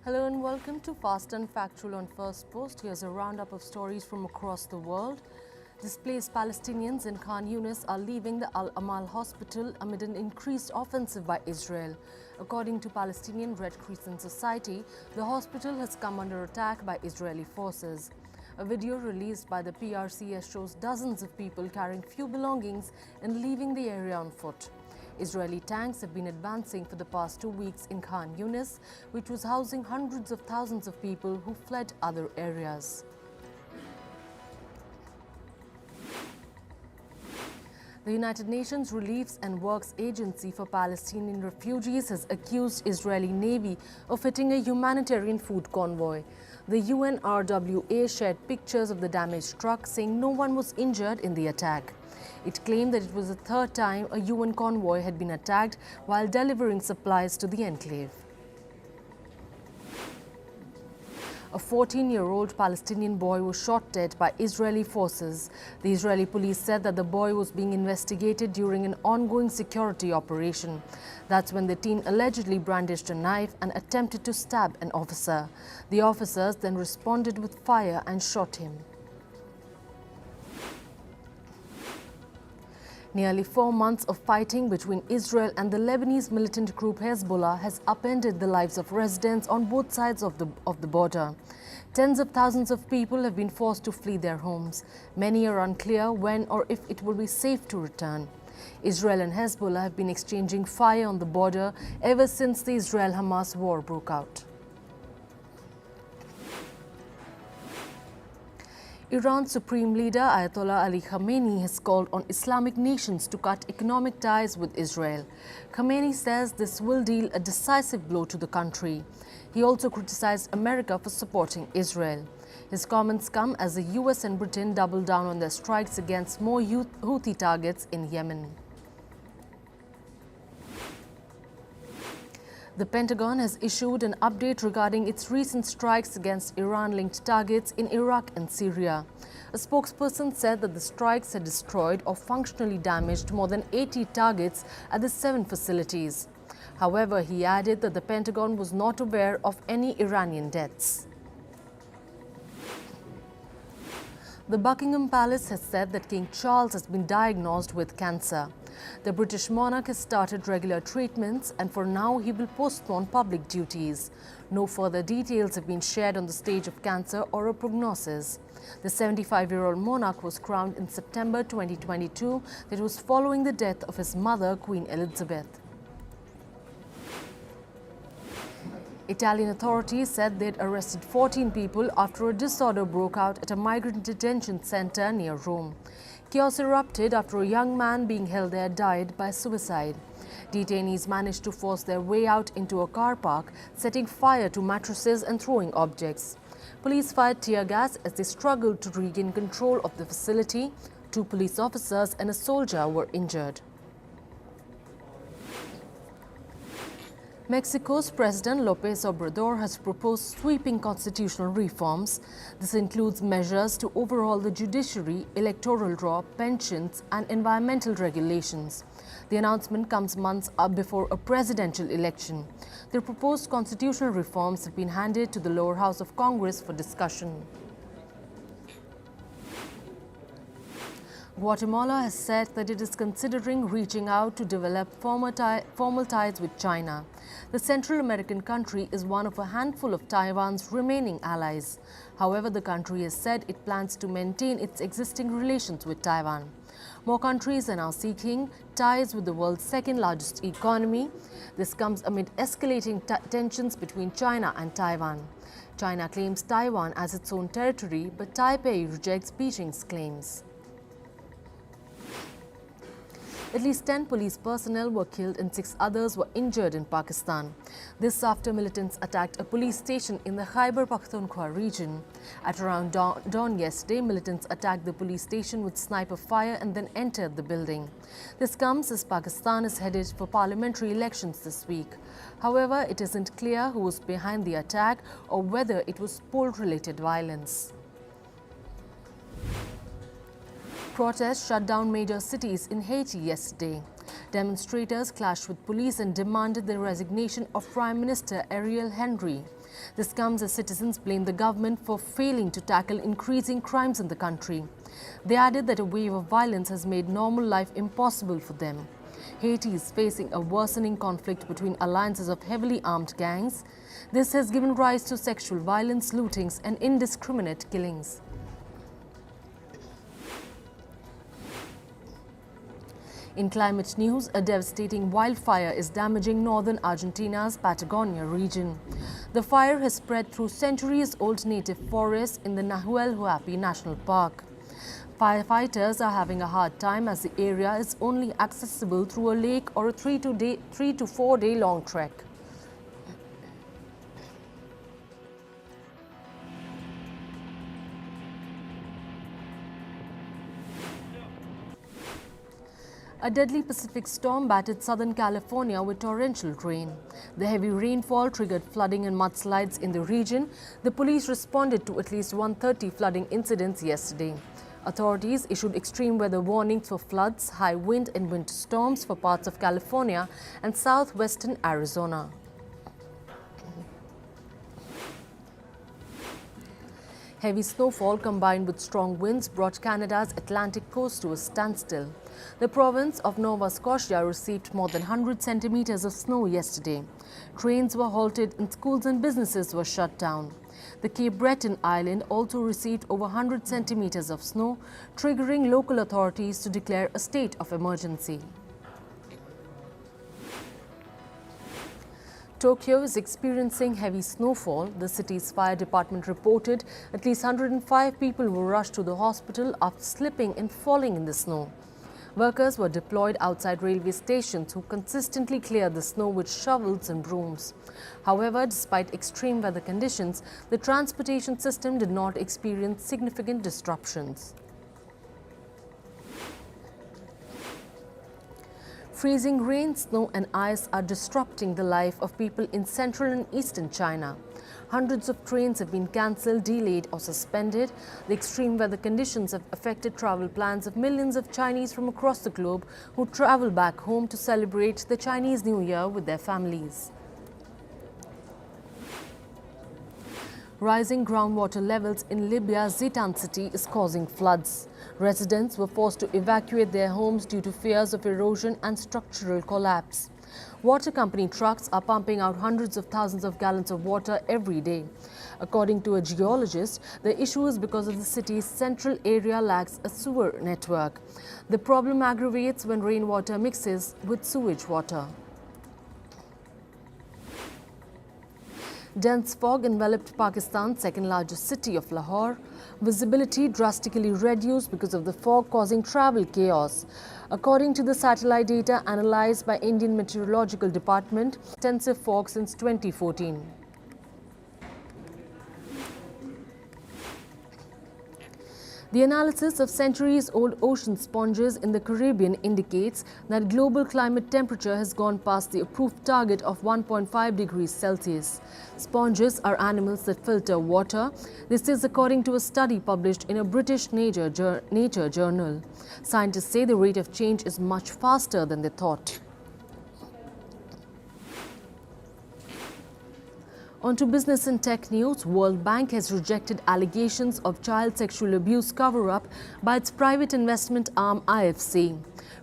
Hello and welcome to Fast and Factual on Firstpost. Here's a roundup of stories from across the world. Displaced Palestinians in Khan Younis are leaving the Al-Amal hospital amid an increased offensive by Israel. According to Palestinian Red Crescent Society, the hospital has come under attack by Israeli forces. A video released by the PRCS shows dozens of people carrying few belongings and leaving the area on foot. Israeli tanks have been advancing for the past 2 weeks in Khan Younis, which was housing hundreds of thousands of people who fled other areas. The United Nations Relief and Works Agency for Palestinian Refugees has accused Israeli Navy of hitting a humanitarian food convoy. The UNRWA shared pictures of the damaged truck, saying no one was injured in the attack. It claimed that it was the third time a UN convoy had been attacked while delivering supplies to the enclave. A 14-year-old Palestinian boy was shot dead by Israeli forces. The Israeli police said that the boy was being investigated during an ongoing security operation. That's when the teen allegedly brandished a knife and attempted to stab an officer. The officers then responded with fire and shot him. Nearly 4 months of fighting between Israel and the Lebanese militant group Hezbollah has upended the lives of residents on both sides of the border. Tens of thousands of people have been forced to flee their homes. Many are unclear when or if it will be safe to return. Israel and Hezbollah have been exchanging fire on the border ever since the Israel-Hamas war broke out. Iran's Supreme Leader Ayatollah Ali Khamenei has called on Islamic nations to cut economic ties with Israel. Khamenei says this will deal a decisive blow to the country. He also criticized America for supporting Israel. His comments come as the US and Britain double down on their strikes against more Houthi targets in Yemen. The Pentagon has issued an update regarding its recent strikes against Iran-linked targets in Iraq and Syria. A spokesperson said that the strikes had destroyed or functionally damaged more than 80 targets at the 7 facilities. However, he added that the Pentagon was not aware of any Iranian deaths. The Buckingham Palace has said that King Charles has been diagnosed with cancer. The British monarch has started regular treatments and for now he will postpone public duties. No further details have been shared on the stage of cancer or a prognosis. The 75-year-old monarch was crowned in September 2022. That was following the death of his mother, Queen Elizabeth. Italian authorities said they'd arrested 14 people after a disorder broke out at a migrant detention center near Rome. Chaos erupted after a young man being held there died by suicide. Detainees managed to force their way out into a car park, setting fire to mattresses and throwing objects. Police fired tear gas as they struggled to regain control of the facility. 2 police officers and a soldier were injured. Mexico's President López Obrador has proposed sweeping constitutional reforms. This includes measures to overhaul the judiciary, electoral law, pensions and environmental regulations. The announcement comes months before a presidential election. The proposed constitutional reforms have been handed to the lower house of Congress for discussion. Guatemala has said that it is considering reaching out to develop formal ties with China. The Central American country is one of a handful of Taiwan's remaining allies. However, the country has said it plans to maintain its existing relations with Taiwan. More countries are now seeking ties with the world's second-largest economy. This comes amid escalating tensions between China and Taiwan. China claims Taiwan as its own territory, but Taipei rejects Beijing's claims. At least 10 police personnel were killed and 6 others were injured in Pakistan. This after militants attacked a police station in the Khyber Pakhtunkhwa region. At around dawn yesterday, militants attacked the police station with sniper fire and then entered the building. This comes as Pakistan is headed for parliamentary elections this week. However, it isn't clear who was behind the attack or whether it was poll-related violence. Protests shut down major cities in Haiti yesterday. Demonstrators clashed with police and demanded the resignation of Prime Minister Ariel Henry. This comes as citizens blame the government for failing to tackle increasing crimes in the country. They added that a wave of violence has made normal life impossible for them. Haiti is facing a worsening conflict between alliances of heavily armed gangs. This has given rise to sexual violence, lootings, and indiscriminate killings. In climate news, a devastating wildfire is damaging northern Argentina's Patagonia region. The fire has spread through centuries-old native forests in the Nahuel Huapi National Park. Firefighters are having a hard time as the area is only accessible through a lake or a 3 to 4 day long trek. A deadly Pacific storm battered Southern California with torrential rain. The heavy rainfall triggered flooding and mudslides in the region. The police responded to at least 130 flooding incidents yesterday. Authorities issued extreme weather warnings for floods, high wind and winter storms for parts of California and southwestern Arizona. Heavy snowfall combined with strong winds brought Canada's Atlantic coast to a standstill. The province of Nova Scotia received more than 100 centimeters of snow yesterday. Trains were halted and schools and businesses were shut down. The Cape Breton island also received over 100 centimeters of snow, triggering local authorities to declare a state of emergency. Tokyo is experiencing heavy snowfall. The city's fire department reported at least 105 people were rushed to the hospital after slipping and falling in the snow. Workers were deployed outside railway stations who consistently cleared the snow with shovels and brooms. However, despite extreme weather conditions, the transportation system did not experience significant disruptions. Freezing rain, snow and ice are disrupting the life of people in central and eastern China. Hundreds of trains have been cancelled, delayed or suspended. The extreme weather conditions have affected travel plans of millions of Chinese from across the globe who travel back home to celebrate the Chinese New Year with their families. Rising groundwater levels in Libya's Zitan city is causing floods. Residents were forced to evacuate their homes due to fears of erosion and structural collapse. Water company trucks are pumping out hundreds of thousands of gallons of water every day. According to a geologist, the issue is because of the city's central area lacks a sewer network. The problem aggravates when rainwater mixes with sewage water. Dense fog enveloped Pakistan's second-largest city of Lahore. Visibility drastically reduced because of the fog, causing travel chaos. According to the satellite data analyzed by Indian Meteorological Department, extensive fog since 2014. The analysis of centuries-old ocean sponges in the Caribbean indicates that global climate temperature has gone past the approved target of 1.5 degrees Celsius. Sponges are animals that filter water. This is according to a study published in a British Nature journal. Scientists say the rate of change is much faster than they thought. On to business and tech news. World Bank has rejected allegations of child sexual abuse cover-up by its private investment arm IFC.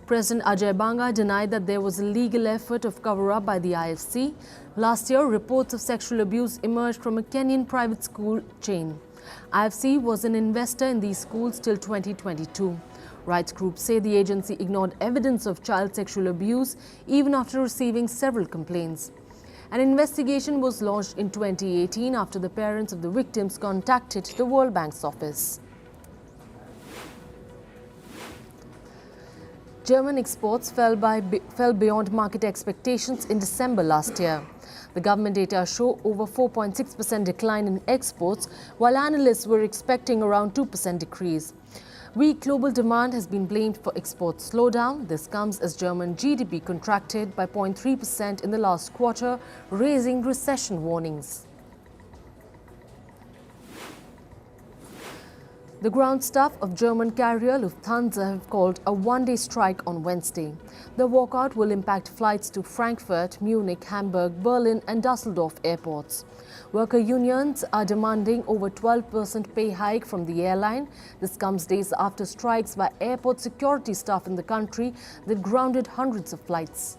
President Ajay Banga denied that there was a legal effort of cover-up by the IFC. Last year, reports of sexual abuse emerged from a Kenyan private school chain. IFC was an investor in these schools till 2022. Rights groups say the agency ignored evidence of child sexual abuse even after receiving several complaints. An investigation was launched in 2018 after the parents of the victims contacted the World Bank's office. German exports fell beyond market expectations in December last year. The government data show over 4.6% decline in exports, while analysts were expecting around 2% decrease. Weak global demand has been blamed for export slowdown. This comes as German GDP contracted by 0.3% in the last quarter, raising recession warnings. The ground staff of German carrier Lufthansa have called a one-day strike on Wednesday. The walkout will impact flights to Frankfurt, Munich, Hamburg, Berlin and Dusseldorf airports. Worker unions are demanding over 12% pay hike from the airline. This comes days after strikes by airport security staff in the country that grounded hundreds of flights.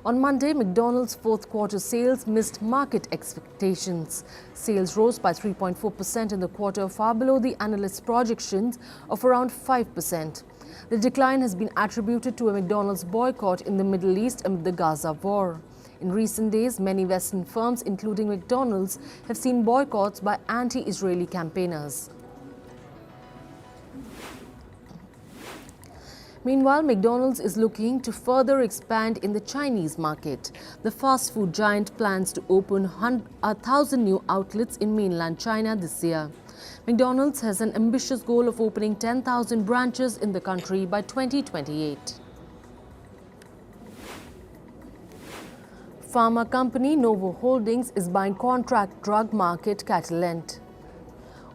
On Monday, McDonald's fourth quarter sales missed market expectations. Sales rose by 3.4% in the quarter, far below the analysts' projections of around 5%. The decline has been attributed to a McDonald's boycott in the Middle East amid the Gaza war. In recent days, many Western firms, including McDonald's, have seen boycotts by anti-Israeli campaigners. Meanwhile, McDonald's is looking to further expand in the Chinese market. The fast food giant plans to open 1,000 new outlets in mainland China this year. McDonald's has an ambitious goal of opening 10,000 branches in the country by 2028. Pharma company Novo Holdings is buying contract drug market Catalent.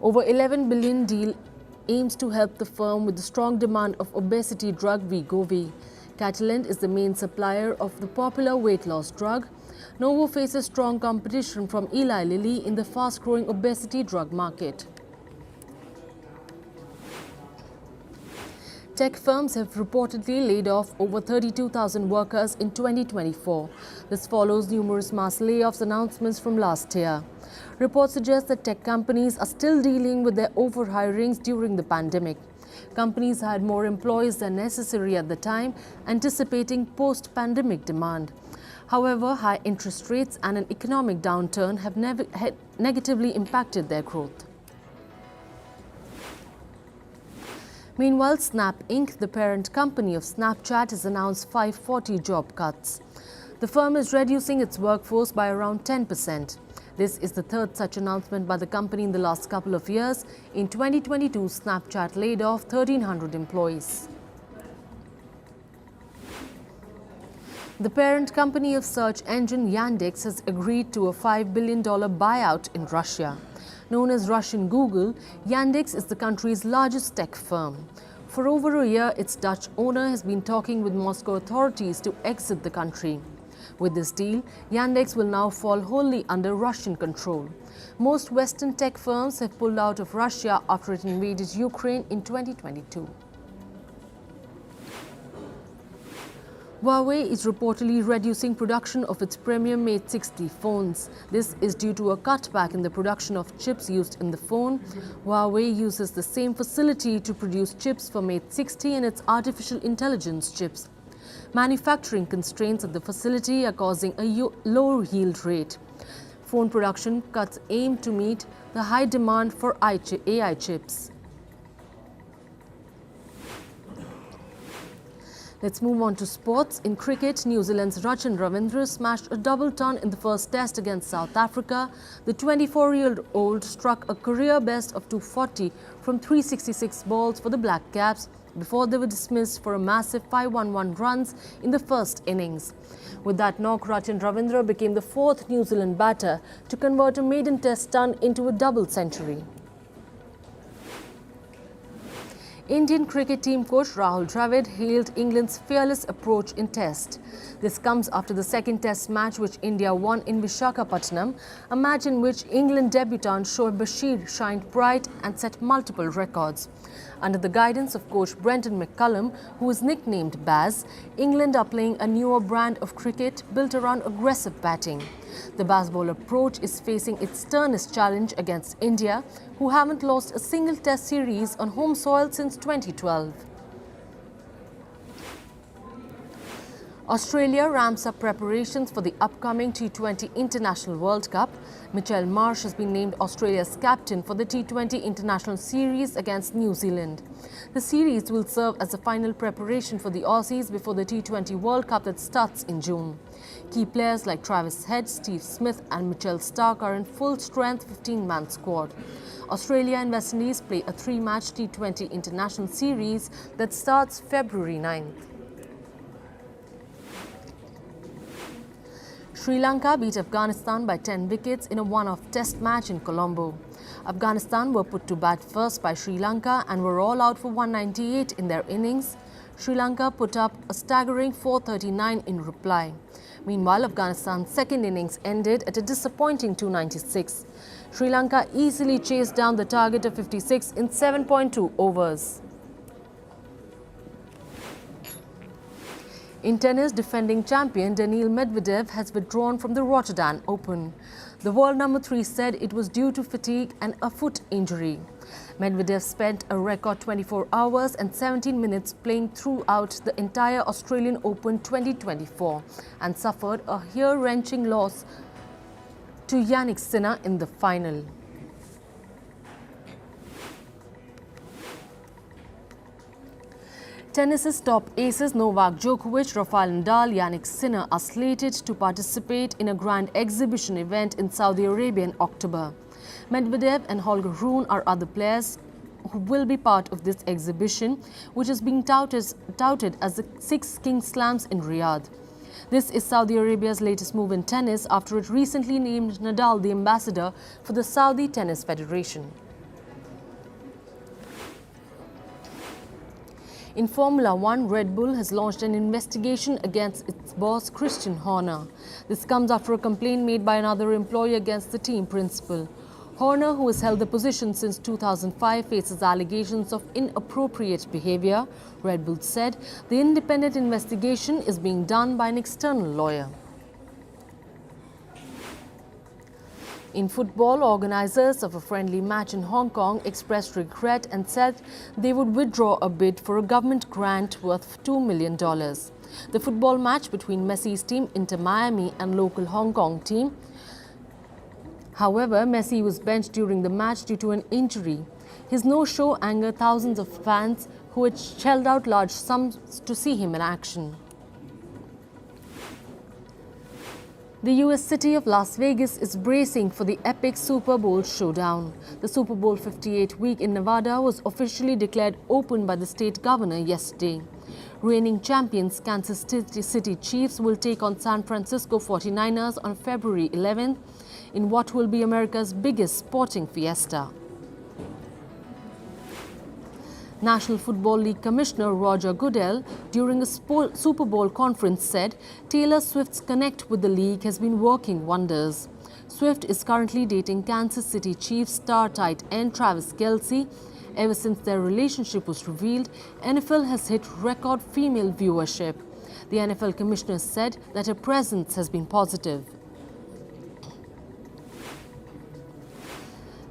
Over $11 billion deal aims to help the firm with the strong demand of obesity drug Wegovy. Catalent is the main supplier of the popular weight loss drug. Novo faces strong competition from Eli Lilly in the fast-growing obesity drug market. Tech firms have reportedly laid off over 32,000 workers in 2024. This follows numerous mass layoffs announcements from last year. Reports suggest that tech companies are still dealing with their overhirings during the pandemic. Companies had more employees than necessary at the time, anticipating post-pandemic demand. However, high interest rates and an economic downturn have negatively impacted their growth. Meanwhile, Snap Inc., the parent company of Snapchat, has announced 540 job cuts. The firm is reducing its workforce by around 10%. This is the third such announcement by the company in the last couple of years. In 2022, Snapchat laid off 1,300 employees. The parent company of search engine Yandex has agreed to a $5 billion buyout in Russia. Known as Russian Google, Yandex is the country's largest tech firm. For over a year, its Dutch owner has been talking with Moscow authorities to exit the country. With this deal, Yandex will now fall wholly under Russian control. Most Western tech firms have pulled out of Russia after it invaded Ukraine in 2022. Huawei is reportedly reducing production of its premium Mate 60 phones. This is due to a cutback in the production of chips used in the phone. Huawei uses the same facility to produce chips for Mate 60 and its artificial intelligence chips. Manufacturing constraints at the facility are causing a lower yield rate. Phone production cuts aim to meet the high demand for AI chips. Let's move on to sports. In cricket, New Zealand's Rachin Ravindra smashed a double ton in the first test against South Africa. The 24-year-old struck a career best of 240 from 366 balls for the Black Caps before they were dismissed for a massive 511 runs in the first innings. With that knock, Rachin Ravindra became the fourth New Zealand batter to convert a maiden test ton into a double century. Indian cricket team coach Rahul Dravid hailed England's fearless approach in Test. This comes after the second Test match which India won in Visakhapatnam, a match in which England debutant Shoaib Bashir shined bright and set multiple records. Under the guidance of coach Brendan McCullum, who is nicknamed Baz, England are playing a newer brand of cricket built around aggressive batting. The Bazball approach is facing its sternest challenge against India, who haven't lost a single Test series on home soil since 2012. Australia ramps up preparations for the upcoming T20 International World Cup. Mitchell Marsh has been named Australia's captain for the T20 International Series against New Zealand. The series will serve as a final preparation for the Aussies before the T20 World Cup that starts in June. Key players like Travis Head, Steve Smith and Mitchell Starc are in full-strength 15-man squad. Australia and West Indies play a 3-match T20 International Series that starts February 9th. Sri Lanka beat Afghanistan by 10 wickets in a one-off test match in Colombo. Afghanistan were put to bat first by Sri Lanka and were all out for 198 in their innings. Sri Lanka put up a staggering 439 in reply. Meanwhile, Afghanistan's second innings ended at a disappointing 296. Sri Lanka easily chased down the target of 56 in 7.2 overs. In tennis, defending champion Daniil Medvedev has withdrawn from the Rotterdam Open. The world number 3 said it was due to fatigue and a foot injury. Medvedev spent a record 24 hours and 17 minutes playing throughout the entire Australian Open 2024 and suffered a ear-wrenching loss to Jannik Sinner in the final. Tennis's top aces Novak Djokovic, Rafael Nadal, Jannik Sinner are slated to participate in a grand exhibition event in Saudi Arabia in October. Medvedev and Holger Rune are other players who will be part of this exhibition, which is being touted as the 6 Kings Slams in Riyadh. This is Saudi Arabia's latest move in tennis after it recently named Nadal the ambassador for the Saudi Tennis Federation. In Formula One, Red Bull has launched an investigation against its boss Christian Horner. This comes after a complaint made by another employee against the team principal. Horner, who has held the position since 2005, faces allegations of inappropriate behavior. Red Bull said the independent investigation is being done by an external lawyer. In football, organizers of a friendly match in Hong Kong expressed regret and said they would withdraw a bid for a government grant worth $2 million. The football match between Messi's team Inter Miami and local Hong Kong team. However, Messi was benched during the match due to an injury. His no-show angered thousands of fans who had shelled out large sums to see him in action. The U.S. city of Las Vegas is bracing for the epic Super Bowl showdown. The Super Bowl 58 week in Nevada was officially declared open by the state governor yesterday. Reigning champions Kansas City Chiefs will take on San Francisco 49ers on February 11th in what will be America's biggest sporting fiesta. National Football League Commissioner Roger Goodell, during a Super Bowl conference, said Taylor Swift's connect with the league has been working wonders. Swift is currently dating Kansas City Chiefs star tight end Travis Kelce. Ever since their relationship was revealed, NFL has hit record female viewership. The NFL commissioner said that her presence has been positive.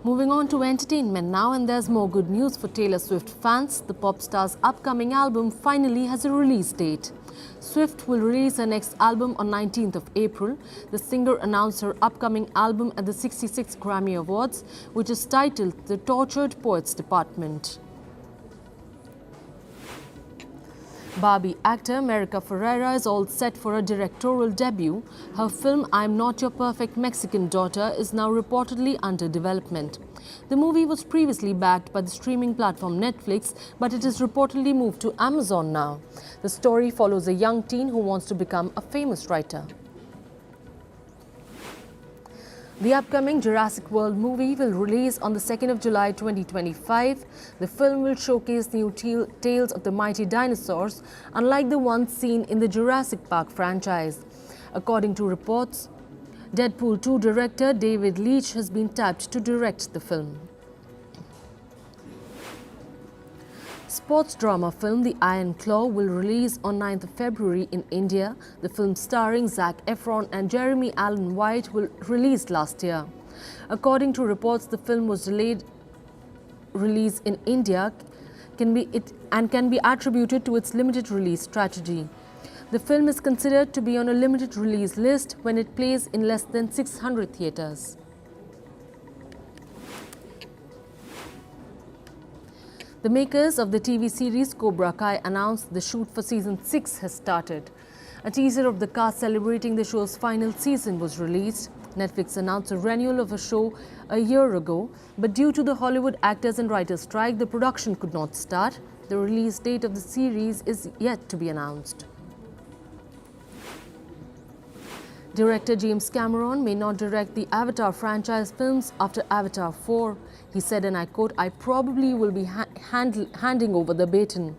Moving on to entertainment now, and there's more good news for Taylor Swift fans. The pop star's upcoming album finally has a release date. Swift will release her next album on 19th of April. The singer announced her upcoming album at the 66th Grammy Awards, which is titled The Tortured Poets Department. Barbie actor America Ferrera is all set for a directorial debut. Her film I'm Not Your Perfect Mexican Daughter is now reportedly under development. The movie was previously backed by the streaming platform Netflix, but it is reportedly moved to Amazon now. The story follows a young teen who wants to become a famous writer. The upcoming Jurassic World movie will release on the 2nd of July 2025. The film will showcase new tales of the mighty dinosaurs, unlike the ones seen in the Jurassic Park franchise. According to reports, Deadpool 2 director David Leitch has been tapped to direct the film. Sports drama film The Iron Claw will release on 9th of February in India. The film starring Zac Efron and Jeremy Allen White was released last year. According to reports, the film was delayed release in India can be attributed to its limited release strategy. The film is considered to be on a limited release list when it plays in less than 600 theatres. The makers of the TV series Cobra Kai announced the shoot for season 6 has started. A teaser of the cast celebrating the show's final season was released. Netflix announced a renewal of a show a year ago, but due to the Hollywood actors and writers strike, the production could not start. The release date of the series is yet to be announced. Director James Cameron may not direct the Avatar franchise films after Avatar 4. He said, and I quote, "I probably will be handing over the baton."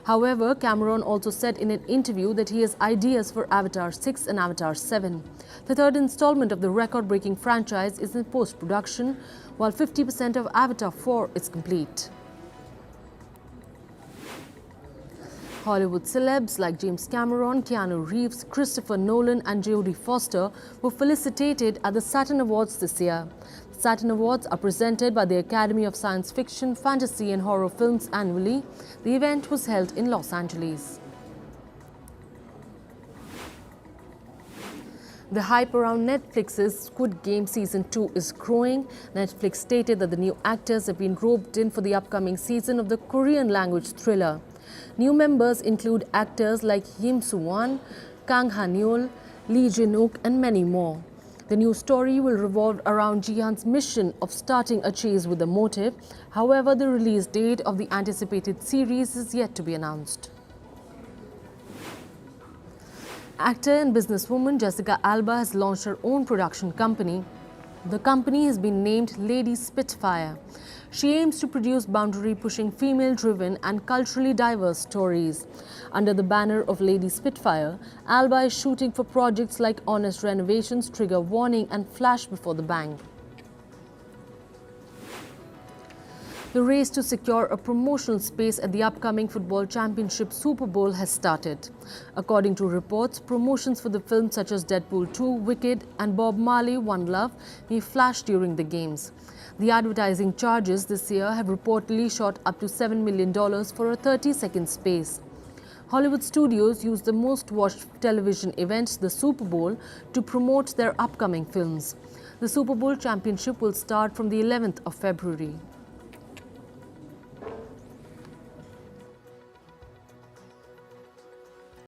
However, Cameron also said in an interview that he has ideas for Avatar 6 and Avatar 7. The third installment of the record-breaking franchise is in post-production, while 50% of Avatar 4 is complete. Hollywood celebs like James Cameron, Keanu Reeves, Christopher Nolan and Jodie Foster were felicitated at the Saturn Awards this year. The Saturn Awards are presented by the Academy of Science Fiction, Fantasy and Horror Films annually. The event was held in Los Angeles. The hype around Netflix's Squid Game Season 2 is growing. Netflix stated that the new actors have been roped in for the upcoming season of the Korean-language thriller. New members include actors like Yim Soo-won, Kang Han-yeol, Lee Jin-wook and many more. The new story will revolve around Ji-han's mission of starting a chase with a motive. However, the release date of the anticipated series is yet to be announced. Actor and businesswoman Jessica Alba has launched her own production company. The company has been named Lady Spitfire. She aims to produce boundary-pushing, female-driven and culturally diverse stories. Under the banner of Lady Spitfire, Alba is shooting for projects like Honest Renovations, Trigger Warning and Flash Before the Bang. The race to secure a promotional space at the upcoming football championship Super Bowl has started. According to reports, promotions for the films such as Deadpool 2, Wicked and Bob Marley One Love may flash during the games. The advertising charges this year have reportedly shot up to $7 million for a 30-second space. Hollywood studios use the most-watched television event, the Super Bowl, to promote their upcoming films. The Super Bowl championship will start from the 11th of February.